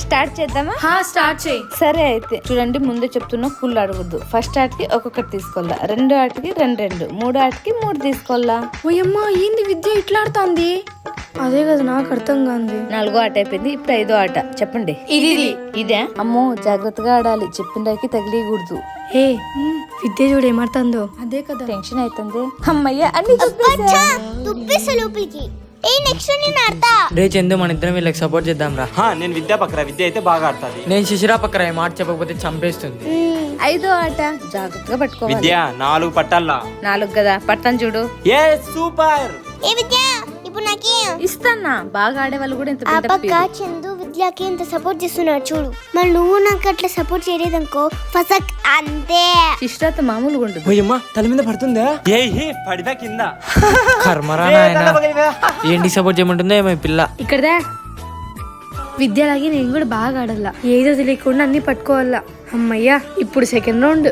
Start చేద్దామా? Start చేయి. సరే అయితే చూడండి, ముందే చెప్తున్నా, ఫుల్ అడగద్దు. ఫస్ట్ ఆటకి ఒక్కొక్కటి తీసుకోవాలా, రెండో ఆటకి రెండు, మూడో ఆటకి 3 తీసుకోవాలా. ఓయమ్మా ఏంది విద్య ఇట్లా ఆడుతుంది? అదే కదా నాకు అర్థం కాంది. 4వ ఆట అయిపోయింది, ఇప్పుడు 5వ ఆట. చెప్పండి. ఇదే. అమ్మో జాగ్రత్తగా ఆడాలి, చెప్పిందాకి తగిలియకూడదు. ఏ విద్య చూడు ఏమాడుతుందో. అదే కదా టెన్షన్ అవుతుంది. అమ్మయ్య అన్ని తుప్పేస లోపలికి. నెక్స్ట్ నేను ఆడతా. రే చందు, మన ఇద్దరం వీళ్ళకి సపోర్ట్ చేద్దాం రా. నేను విద్యా పక్కన, విద్య అయితే బాగా ఆడుతుంది. నేను శిశిరా పక్కన ఈ మాట చెప్పకపోతే చంపేస్తుంది. 5వ ఆట జాగ్రత్తగా పట్టుకోవాలి. విద్య 4 పట్టాలా? 4 కదా, పడతాను చూడు. ఏ సూపర్. ఏ విద్య ఇప్పుడు నాకే ఇస్తానా. బాగా ఆడే వాళ్ళు కూడా ఇంత ఆ పక్క చందు విద్యకి ఎంత సపోర్ట్ చేస్తున్నాడు చూడు. మరి నువ్వు నాకు అట్లా సపోర్ట్ చేయలేదనుకో ఫసక్ అంతే. శిష్టాత మామూలుగా ఉండదు. ఓయమ్మా తల మీద పడుతుందా? పడిదా కింద. కర్మరా నాయనా, ఏంటి సపోర్ట్ చేయమంటుందో ఏమో ఈ పిల్ల. ఇక్కడదే విద్యలాగే నేను కూడా బాగా ఆడాల. ఏదో తెలియకుండా అన్ని పట్టుకోవాలా. అమ్మయ్యా ఇప్పుడు సెకండ్ రౌండ్.